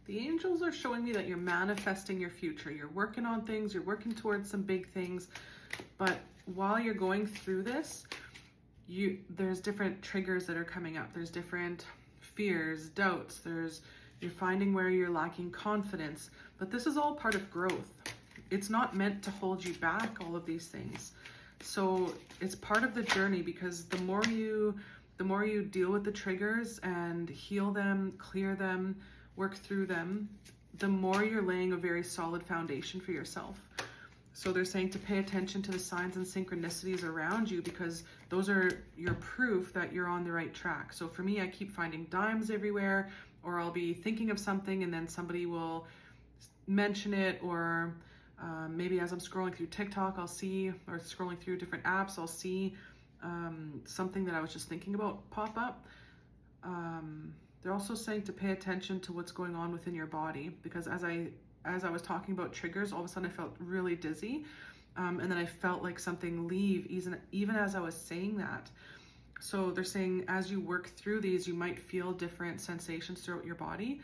The angels are showing me that you're manifesting your future. You're working on things, you're working towards some big things. But while you're going through this, there's different triggers that are coming up. There's different fears, doubts. You're finding where you're lacking confidence. But this is all part of growth. It's not meant to hold you back, all of these things. So it's part of the journey, because the more you deal with the triggers and heal them, clear them, work through them, the more you're laying a very solid foundation for yourself. So they're saying to pay attention to the signs and synchronicities around you, because those are your proof that you're on the right track. So for me, I keep finding dimes everywhere, or I'll be thinking of something and then somebody will mention it, or maybe as I'm scrolling through TikTok, I'll see, or scrolling through different apps, I'll see something that I was just thinking about pop up. They're also saying to pay attention to what's going on within your body, because as I was talking about triggers, all of a sudden I felt really dizzy, and then I felt like something leave even as I was saying that. So they're saying as you work through these, you might feel different sensations throughout your body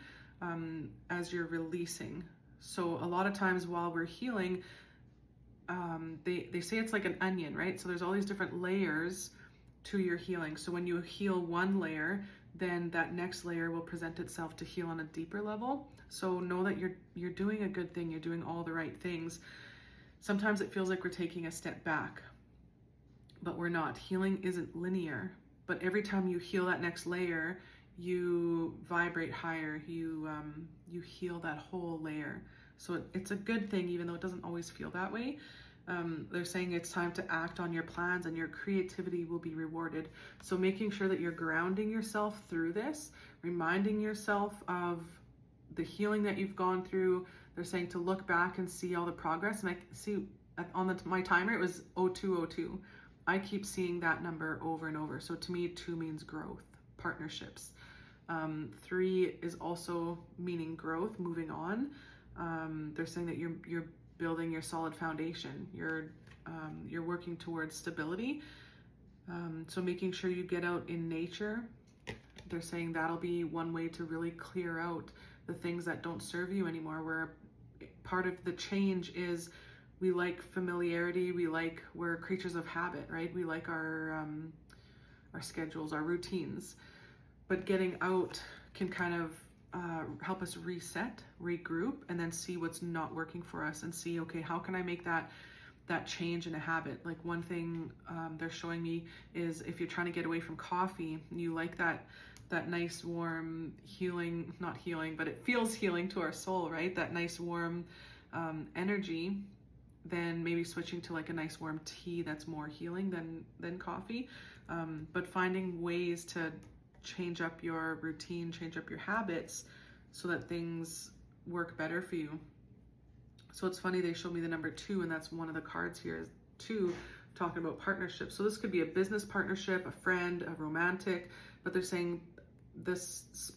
as you're releasing. So a lot of times while we're healing, they say it's like an onion, right? So there's all these different layers to your healing. So when you heal one layer, then that next layer will present itself to heal on a deeper level. So know that you're doing a good thing. You're doing all the right things. Sometimes it feels like we're taking a step back, but we're not. Healing isn't linear, but every time you heal that next layer, you vibrate higher. You heal that whole layer. So it's a good thing, even though it doesn't always feel that way. They're saying it's time to act on your plans, and your creativity will be rewarded. So making sure that you're grounding yourself through this, reminding yourself of the healing that you've gone through. They're saying to look back and see all the progress. And I see on my timer, it was 0202. I keep seeing that number over and over. So to me, 2 means growth, partnerships. 3 is also meaning growth, moving on. They're saying that you're building your solid foundation. You're working towards stability. So making sure you get out in nature. They're saying that'll be one way to really clear out the things that don't serve you anymore. Where part of the change is we like familiarity. We're creatures of habit, right? We like our schedules, our routines. But getting out can kind of help us reset, regroup, and then see what's not working for us, and see, okay, how can I make that change in a habit? Like one thing they're showing me is if you're trying to get away from coffee, you like that nice warm healing, not healing, but it feels healing to our soul, right? That nice warm energy, then maybe switching to like a nice warm tea that's more healing than coffee. But finding ways to change up your routine, change up your habits so that things work better for you. So it's funny, they showed me the number 2, and that's one of the cards here is 2, talking about partnerships. So this could be a business partnership, a friend, a romantic, but they're saying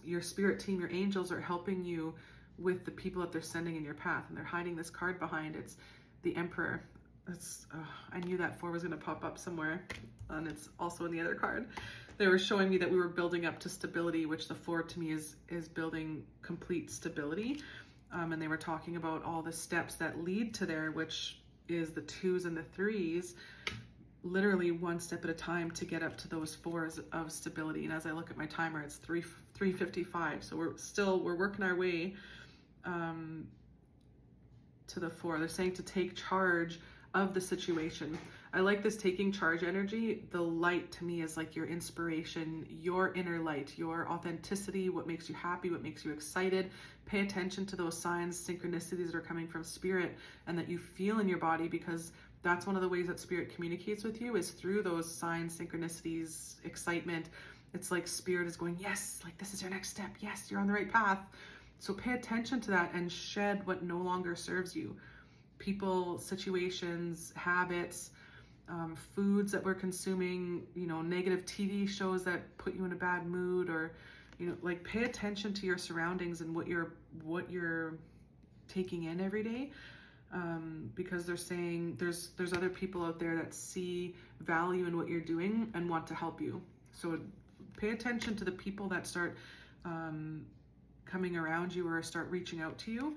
your spirit team, your angels are helping you with the people that they're sending in your path, and they're hiding this card behind. It's the Emperor. I knew that 4 was going to pop up somewhere, and it's also in the other card. They were showing me that we were building up to stability, which the 4 to me is building complete stability. And they were talking about all the steps that lead to there, which is the 2s and the 3s, literally one step at a time to get up to those 4s of stability. And as I look at my timer, it's 3:55. So we're working our way to the 4. They're saying to take charge of the situation. I like this taking charge energy. The light to me is like your inspiration, your inner light, your authenticity, what makes you happy, what makes you excited. Pay attention to those signs, synchronicities that are coming from spirit and that you feel in your body, because that's one of the ways that spirit communicates with you, is through those signs, synchronicities, excitement. It's like spirit is going, yes, like this is your next step. Yes, you're on the right path. So pay attention to that and shed what no longer serves you. People, situations, habits, foods that we're consuming, negative TV shows that put you in a bad mood, or, like pay attention to your surroundings and what you're taking in every day. Because they're saying there's other people out there that see value in what you're doing and want to help you. So pay attention to the people that start coming around you or start reaching out to you,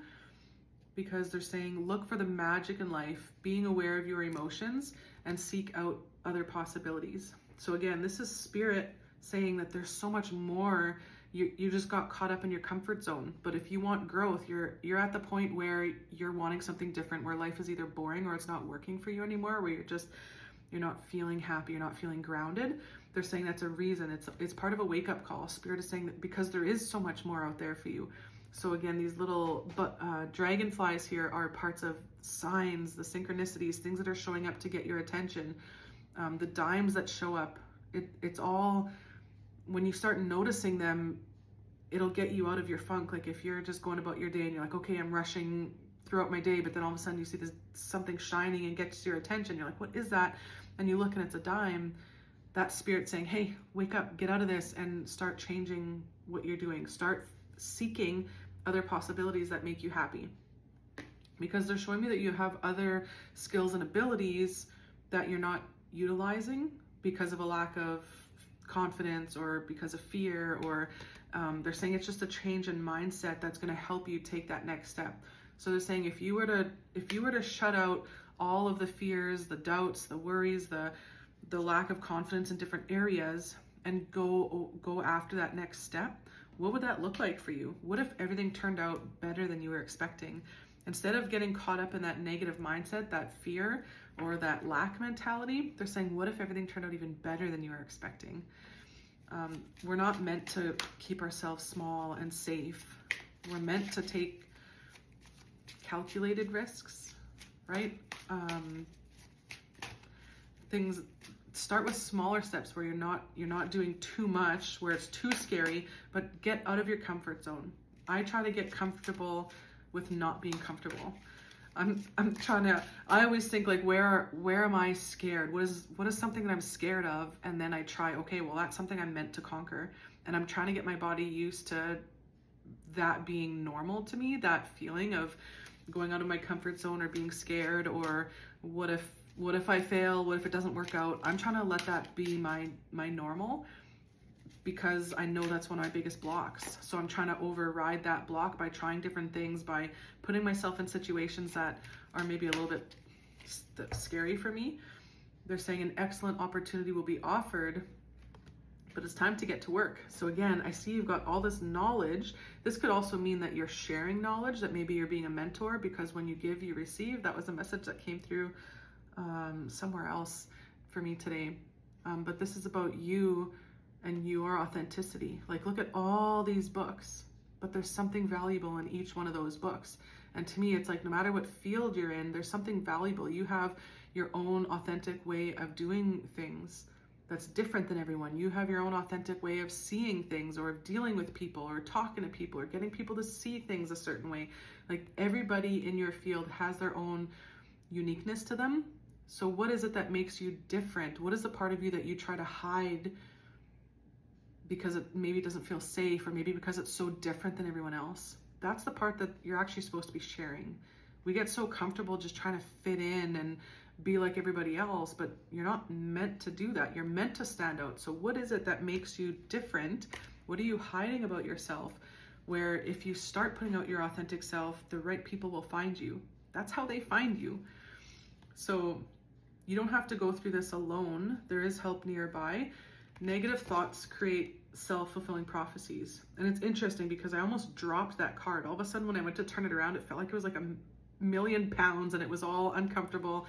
because they're saying look for the magic in life, being aware of your emotions, and seek out other possibilities. So again, this is spirit saying that there's so much more. You just got caught up in your comfort zone. But if you want growth, you're at the point where you're wanting something different, where life is either boring or it's not working for you anymore, where you're not feeling happy, you're not feeling grounded. They're saying that's a reason. It's part of a wake-up call. Spirit is saying that because there is so much more out there for you. So again, these little dragonflies here are parts of signs, the synchronicities, things that are showing up to get your attention. The dimes that show up, it's all, when you start noticing them, it'll get you out of your funk. Like if you're just going about your day and you're like, okay, I'm rushing throughout my day, but then all of a sudden you see this something shining and gets your attention. You're like, what is that? And you look and it's a dime. That's spirit saying, hey, wake up, get out of this and start changing what you're doing. Start seeking other possibilities that make you happy. Because they're showing me that you have other skills and abilities that you're not utilizing because of a lack of confidence or because of fear, or they're saying it's just a change in mindset that's going to help you take that next step. So they're saying if you were to shut out all of the fears, the doubts, the worries, the lack of confidence in different areas and go after that next step, what would that look like for you? What if everything turned out better than you were expecting? Instead of getting caught up in that negative mindset, that fear or that lack mentality, they're saying, what if everything turned out even better than you were expecting? We're not meant to keep ourselves small and safe. We're meant to take calculated risks, right? Things start with smaller steps where you're not doing too much, where it's too scary, but get out of your comfort zone. I try to get comfortable with not being comfortable. I always think like, where am I scared? What is something that I'm scared of? And then I try, okay, well, that's something I'm meant to conquer. And I'm trying to get my body used to that being normal to me, that feeling of going out of my comfort zone or being scared, or what if I fail? What if it doesn't work out? I'm trying to let that be my normal, because I know that's one of my biggest blocks. So I'm trying to override that block by trying different things, by putting myself in situations that are maybe a little bit scary for me. They're saying an excellent opportunity will be offered, but it's time to get to work. So again, I see you've got all this knowledge. This could also mean that you're sharing knowledge, that maybe you're being a mentor, because when you give, you receive. That was a message that came through somewhere else for me today. But this is about you and your authenticity. Like, look at all these books, but there's something valuable in each one of those books. And to me, it's like, no matter what field you're in, there's something valuable. You have your own authentic way of doing things that's different than everyone. You have your own authentic way of seeing things, or of dealing with people, or talking to people, or getting people to see things a certain way. Like, everybody in your field has their own uniqueness to them. So what is it that makes you different? What is the part of you that you try to hide because it maybe doesn't feel safe, or maybe because it's so different than everyone else? That's the part that you're actually supposed to be sharing. We get so comfortable just trying to fit in and be like everybody else, but you're not meant to do that. You're meant to stand out. So what is it that makes you different? What are you hiding about yourself? Where if you start putting out your authentic self, the right people will find you. That's how they find you. So you don't have to go through this alone. There is help nearby. Negative thoughts create self-fulfilling prophecies. And it's interesting because I almost dropped that card. All of a sudden, when I went to turn it around, it felt like it was like £1,000,000 and it was all uncomfortable.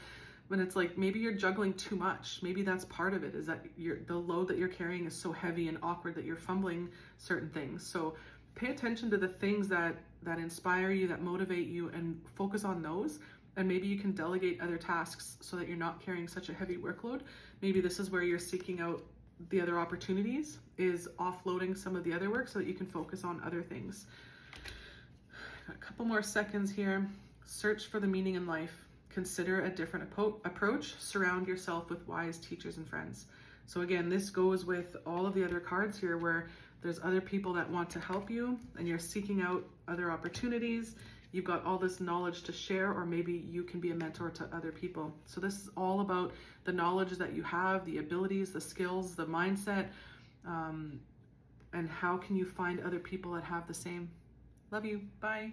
When it's like, maybe you're juggling too much. Maybe that's part of it, is that the load that you're carrying is so heavy and awkward that you're fumbling certain things. So pay attention to the things that inspire you, that motivate you, and focus on those. And maybe you can delegate other tasks so that you're not carrying such a heavy workload. Maybe this is where you're seeking out the other opportunities, is offloading some of the other work so that you can focus on other things. Got a couple more seconds here. Search for the meaning in life. Consider a different approach. Surround yourself with wise teachers and friends. So again, this goes with all of the other cards here, where there's other people that want to help you and you're seeking out other opportunities. You've got all this knowledge to share, or maybe you can be a mentor to other people. So this is all about the knowledge that you have, the abilities, the skills, the mindset, and how can you find other people that have the same. Love you. Bye.